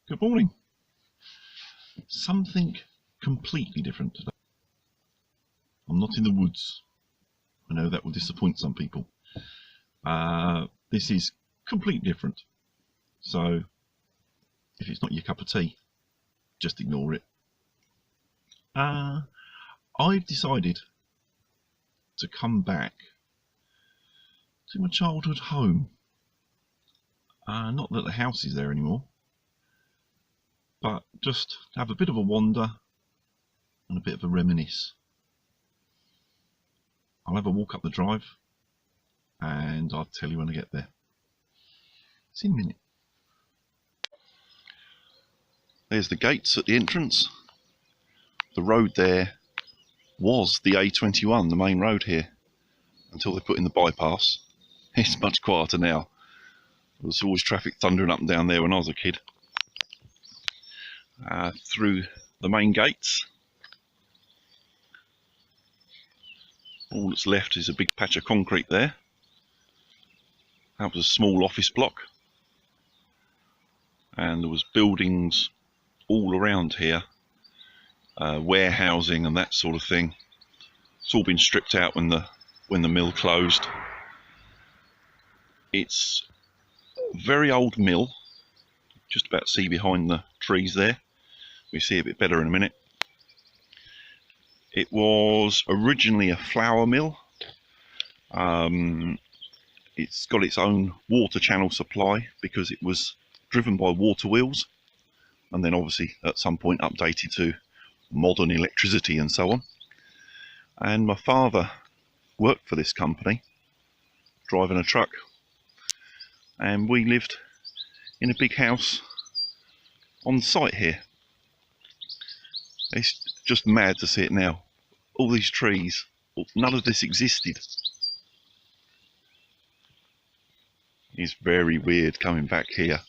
Good morning. Something completely different today. I'm not in the woods. I know that will disappoint some people. This is completely different. So if it's not your cup of tea, just ignore it. I've decided to come back to my childhood home. Not that the house is there anymore, but just have a bit of a wander and a bit of a reminisce. I'll have a walk up the drive and I'll tell you when I get there. See you in a minute. There's the gates at the entrance. The road there was the A21, the main road here, until they put in the bypass. It's much quieter now. There was always traffic thundering up and down there when I was a kid. Through the main gates. All that's left is a big patch of concrete there. That was a small office block. And there was buildings all around here. Warehousing and that sort of thing. It's all been stripped out when the mill closed. It's a very old mill. Just about see behind the trees there. We see a bit better in a minute. It was originally a flour mill. It's got its own water channel supply because it was driven by water wheels, and then obviously at some point updated to modern electricity and so on. And my father worked for this company, driving a truck, and we lived in a big house on site here. It's just mad to see it now. All these trees, none of this existed. It's very weird coming back here.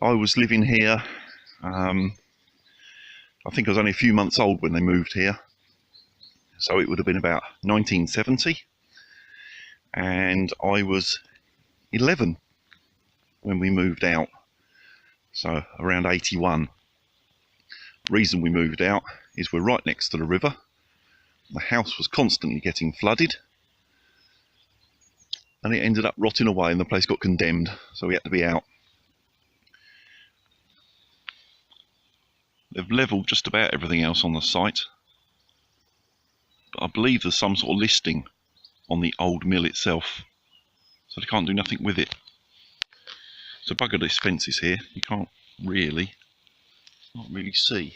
I was living here, I think I was only a few months old when they moved here. So it would have been about 1970. And I was 11 when we moved out. So around 81. The reason we moved out is we're right next to the river. The house was constantly getting flooded, and it ended up rotting away and the place got condemned, so we had to be out. They've levelled just about everything else on the site, but I believe there's some sort of listing on the old mill itself, so they can't do nothing with it. It's a bugger this fence is here. You can't really see.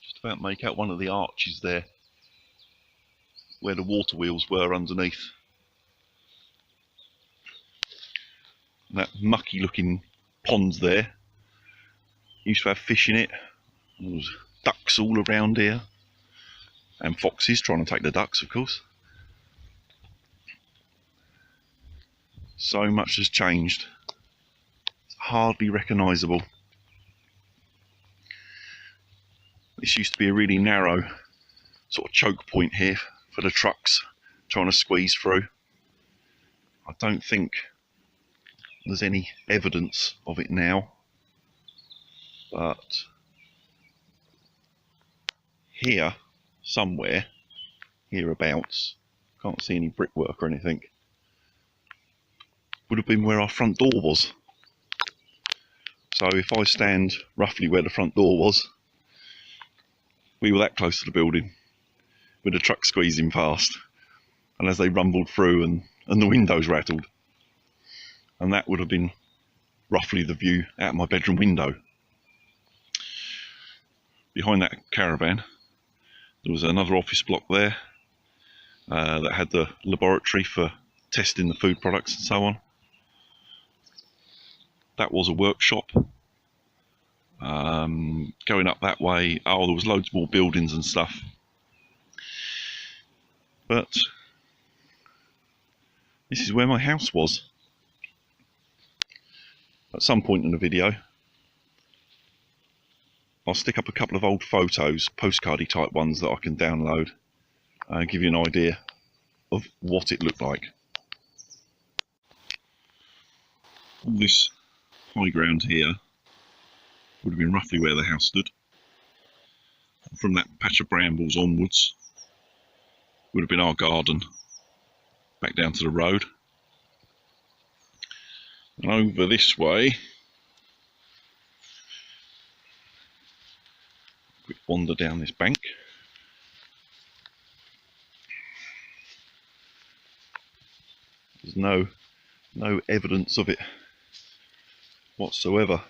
Just about make out one of the arches there where the water wheels were underneath. And that mucky looking pond there used to have fish in it. There was ducks all around here, and foxes trying to take the ducks, of course. So much has changed. It's hardly recognisable. This used to be a really narrow sort of choke point here for the trucks trying to squeeze through. I don't think there's any evidence of it now, but here somewhere, hereabouts, can't see any brickwork or anything, would have been where our front door was. So if I stand roughly where the front door was, we were that close to the building with the truck squeezing past, and as they rumbled through and the windows rattled, and that would have been roughly the view out my bedroom window. Behind that caravan there was another office block there that had the laboratory for testing the food products and so on. That was a workshop. Going up that way, there was loads more buildings and stuff. But this is where my house was. At some point in the video, I'll stick up a couple of old photos, postcardy type ones that I can download, and give you an idea of what it looked like. All this high ground here would have been roughly where the house stood. And from that patch of brambles onwards would have been our garden, back down to the road. And over this way, quick wander down this bank. There's no evidence of it whatsoever.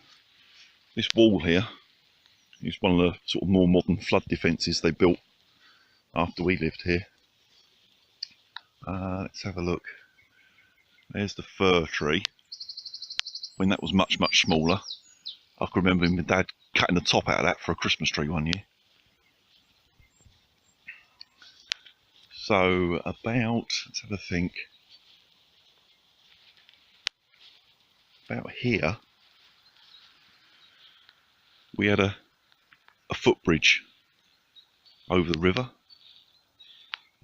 This wall here is one of the sort of more modern flood defences they built after we lived here. Let's have a look. There's the fir tree. When that was much smaller, I can remember my dad cutting the top out of that for a Christmas tree one year. So about, let's have a think, about here we had a footbridge over the river,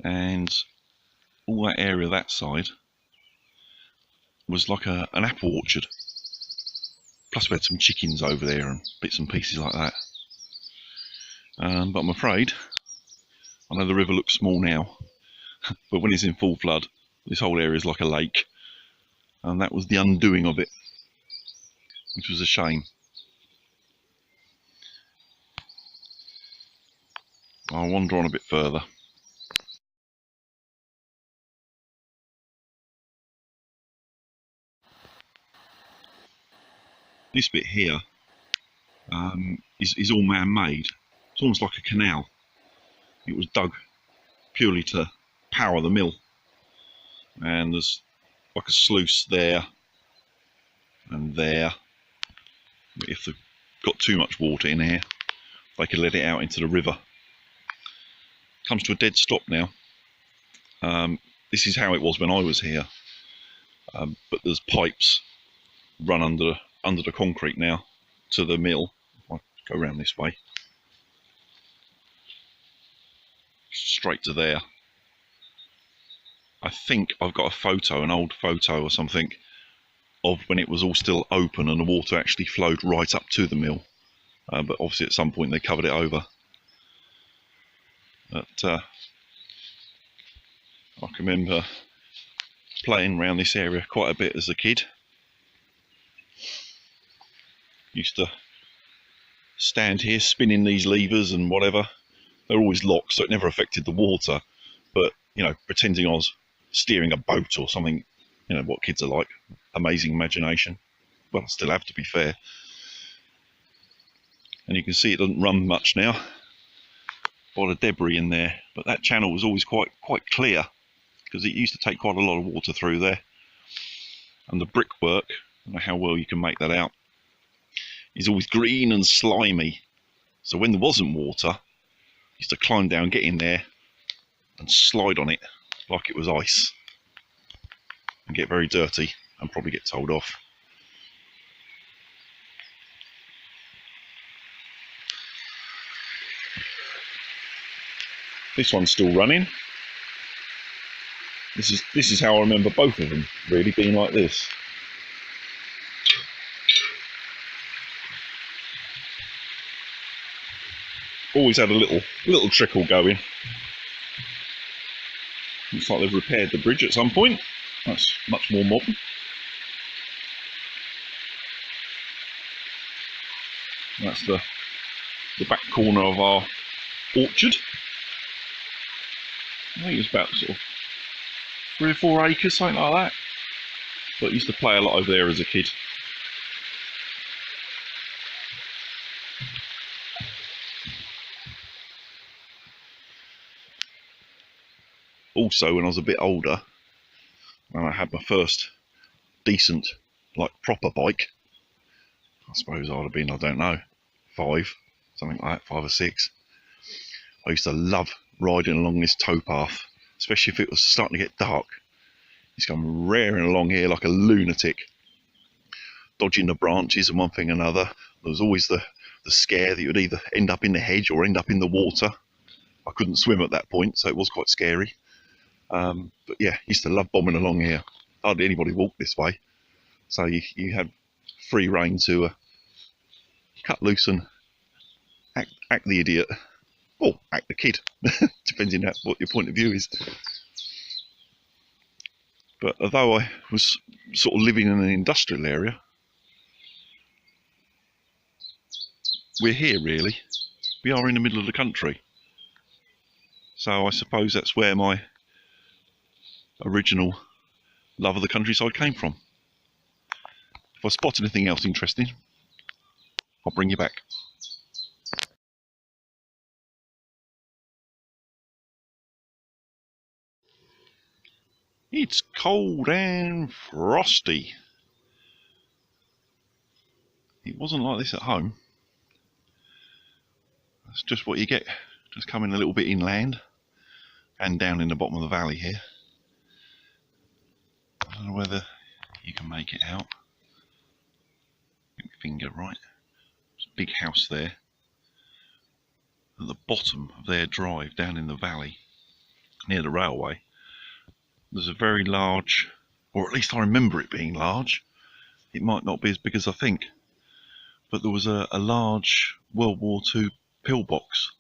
and all that area that side was like an apple orchard. Plus we had some chickens over there and bits and pieces like that. But I'm afraid, I know the river looks small now, but when it's in full flood, this whole area is like a lake. And that was the undoing of it, which was a shame. I'll wander on a bit further. This bit here is all man-made. It's almost like a canal. It was dug purely to power the mill. And there's like a sluice there and there. If they've got too much water in here, they could let it out into the river. Comes to a dead stop now. This is how it was when I was here, but there's pipes run under the concrete now to the mill. If I go around this way, straight to there. I think I've got a photo, an old photo or something, of when it was all still open and the water actually flowed right up to the mill. But obviously at some point they covered it over. But I can remember playing around this area quite a bit as a kid. Used to stand here spinning these levers and whatever. They're always locked, so it never affected the water. But, you know, pretending I was steering a boat or something, you know, what kids are like. Amazing imagination. Well, I still have, to be fair. And you can see it doesn't run much now. A lot of debris in there. But that channel was always quite clear, because it used to take quite a lot of water through there. And the brickwork, I don't know how well you can make that out, is always green and slimy. So when there wasn't water, I used to climb down, get in there and slide on it like it was ice, and get very dirty and probably get told off. This one's still running. This is how I remember both of them really being like this. Always had a little trickle going. Looks like they've repaired the bridge at some point. That's much more modern. That's the back corner of our orchard. I think it's about sort of 3 or 4 acres, something like that. But I used to play a lot over there as a kid. Also, when I was a bit older, and I had my first decent, like, proper bike, I suppose I'd have been, I don't know, 5, something like that, 5 or 6. I used to love riding along this towpath, especially if it was starting to get dark. I used to come rearing along here like a lunatic, dodging the branches and one thing and another. There was always the scare that you would either end up in the hedge or end up in the water. I couldn't swim at that point, so it was quite scary. But yeah, used to love bombing along here. Hardly anybody walked this way, so you had free rein to cut loose and act the idiot, or act the kid, depending on what your point of view is. But although I was sort of living in an industrial area, we're here really. We are in the middle of the country. So I suppose that's where my original love of the countryside came from. If I spot anything else interesting, I'll bring you back. It's cold and frosty. It wasn't like this at home. That's just what you get. Just coming a little bit inland and down in the bottom of the valley here. I don't know whether you can make it out. Get my finger right. There's a big house there. At the bottom of their drive down in the valley, near the railway, there's a very large, or at least I remember it being large. It might not be as big as I think, but there was a large World War II pillbox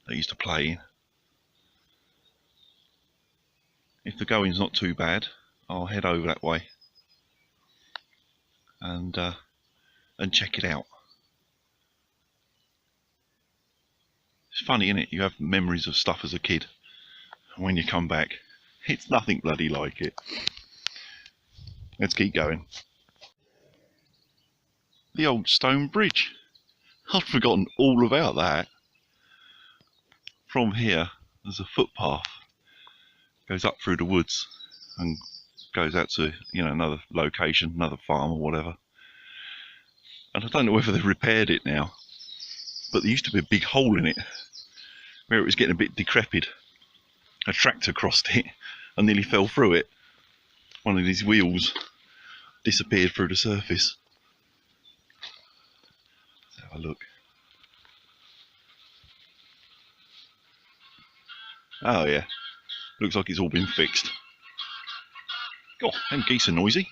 they used to play in. If the going's not too bad, I'll head over that way and check it out. It's funny, isn't it? You have memories of stuff as a kid, and when you come back, it's nothing bloody like it. Let's keep going. The old stone bridge. I'd forgotten all about that. From here, there's a footpath. Goes up through the woods and goes out to, another location, another farm or whatever. And I don't know whether they've repaired it now, but there used to be a big hole in it where it was getting a bit decrepit. A tractor crossed it and nearly fell through it. One of these wheels disappeared through the surface. Let's have a look. Oh yeah, looks like it's all been fixed. God, them geese are noisy.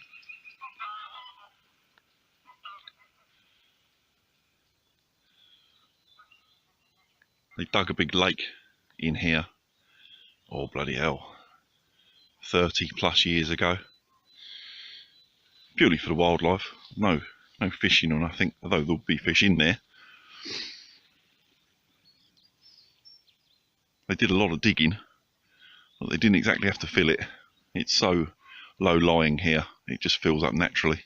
They dug a big lake in here. Oh bloody hell, 30 plus years ago. Purely for the wildlife. No fishing or nothing, although there'll be fish in there. They did a lot of digging, but they didn't exactly have to fill it. It's so low lying here, it just fills up naturally.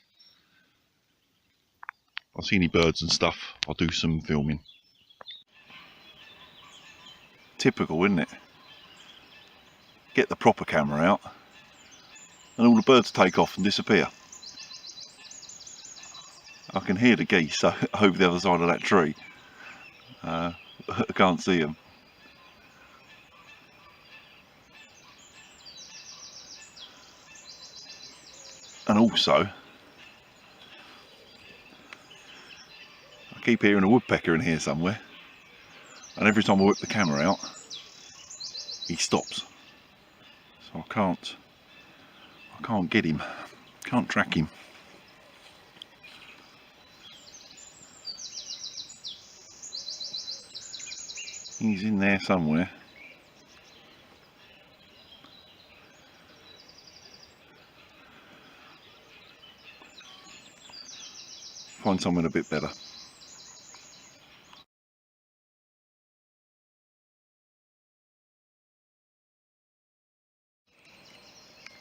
If I see any birds and stuff, I'll do some filming. Typical, isn't it? Get the proper camera out and all the birds take off and disappear. I can hear the geese over the other side of that tree. I can't see them. And also, I keep hearing a woodpecker in here somewhere, and every time I whip the camera out, he stops. So I can't get him, can't track him. He's in there somewhere. Find somewhere a bit better.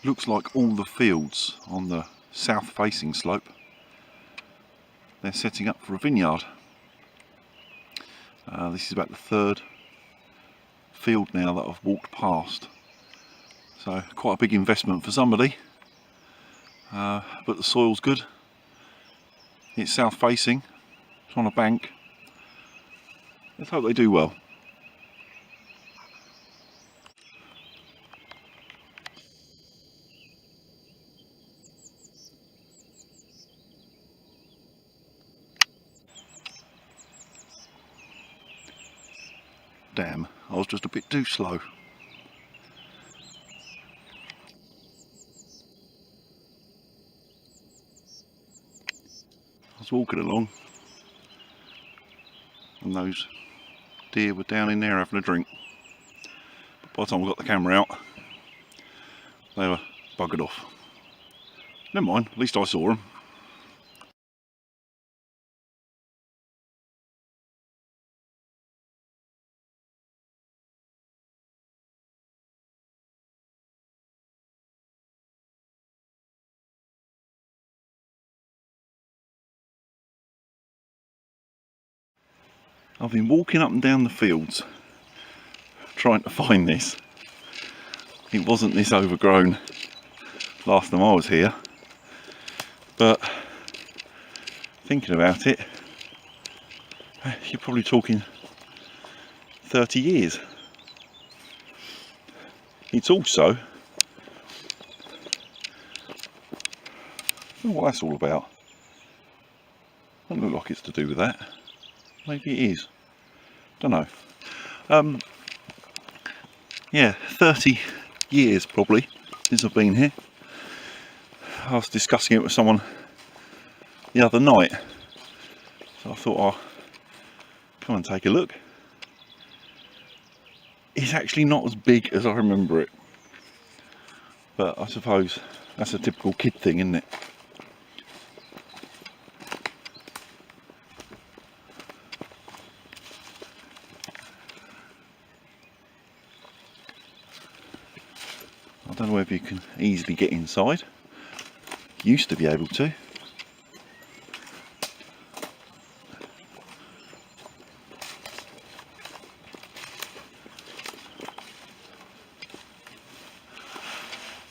Looks like all the fields on the south facing slope, they're setting up for a vineyard. This is about the third field now that I've walked past, so quite a big investment for somebody, but the soil's good. It's south facing, it's on a bank. Let's hope they do well. Damn, I was just a bit too slow. was walking along and those deer were down in there having a drink. But by the time I got the camera out, they were buggered off. Never mind, at least I saw them. I've been walking up and down the fields trying to find this. It wasn't this overgrown last time I was here, but thinking about it, you're probably talking 30 years. It's also, I don't know what that's all about. Doesn't look like it's to do with that. Maybe it is. Don't know. Yeah, 30 years probably since I've been here. I was discussing it with someone the other night, so I thought I'll come and take a look. It's actually not as big as I remember it, but I suppose that's a typical kid thing, isn't it? I don't know whether you can easily get inside. Used to be able to.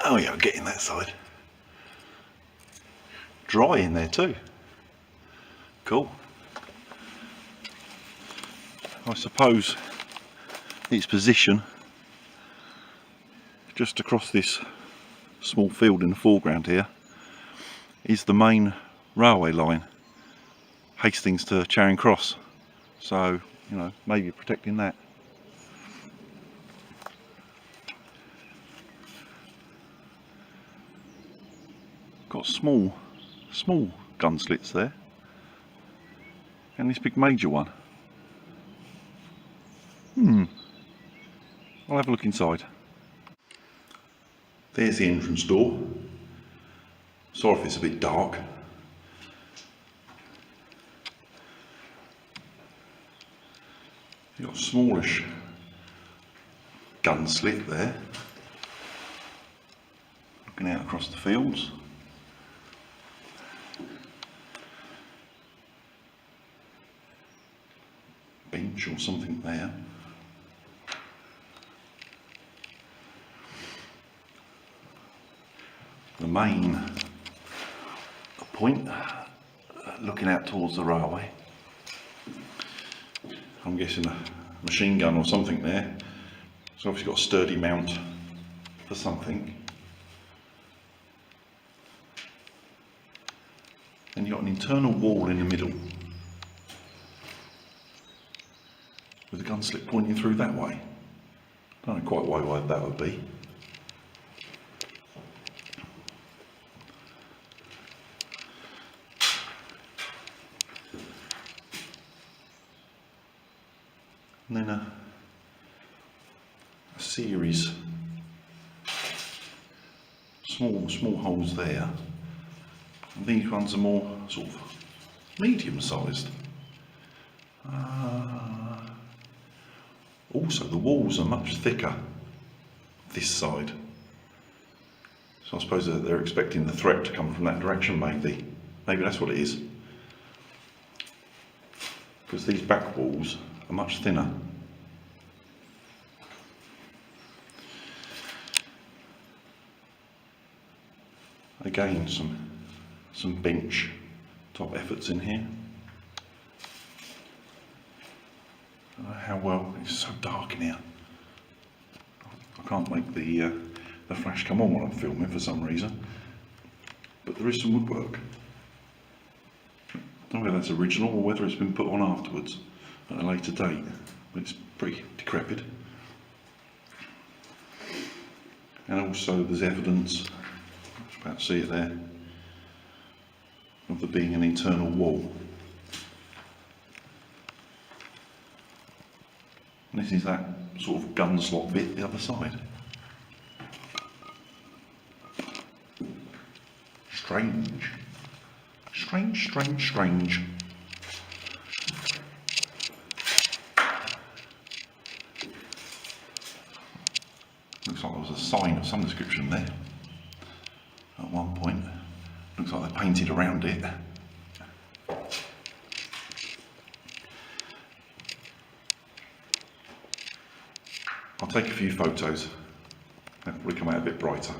Oh yeah, I'll get in that side. Dry in there too. Cool. I suppose its position just across this small field in the foreground here is the main railway line, Hastings to Charing Cross. So, you know, maybe protecting that. Got small gun slits there, and this big major one. I'll have a look inside. There's the entrance door. Sorry if it's a bit dark. You've got a smallish gun slit there, looking out across the fields. Bench or something there. The main point, looking out towards the railway. I'm guessing a machine gun or something there. It's obviously got a sturdy mount for something. Then you've got an internal wall in the middle with the gun slit pointing through that way. Don't know quite why that would be. And then a series, small holes there. And these ones are more sort of medium sized. Also, the walls are much thicker this side. So I suppose that they're expecting the threat to come from that direction, maybe. Maybe that's what it is. Because these back walls are much thinner. Again, some bench top efforts in here. I don't know how well, it's so dark in here. I can't make the flash come on while I'm filming for some reason. But there is some woodwork. I don't know whether that's original or whether it's been put on afterwards at a later date, but it's pretty decrepit. And also there's evidence, I was about to see it there, of there being an internal wall. And this is that sort of gun slot bit the other side. Strange. Strange, strange, strange. Looks like there was a sign of some description there at one point. Looks like they painted around it. I'll take a few photos. They'll probably come out a bit brighter.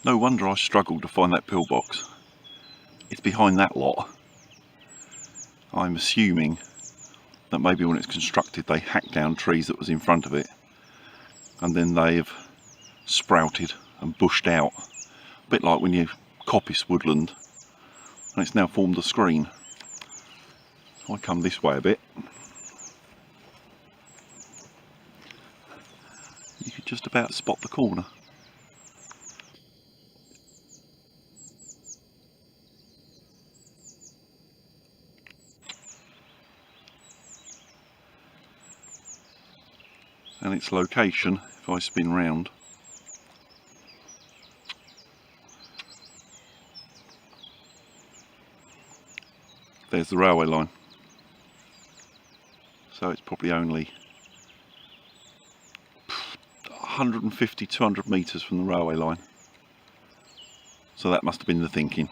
No wonder I struggled to find that pillbox. It's behind that lot. I'm assuming that maybe when it's constructed they hacked down trees that was in front of it and then they have sprouted and bushed out. A bit like when you coppice woodland and it's now formed a screen. I come this way a bit. You could just about spot the corner. And its location, if I spin round, there's the railway line. So it's probably only 150, 200 metres from the railway line. So that must have been the thinking.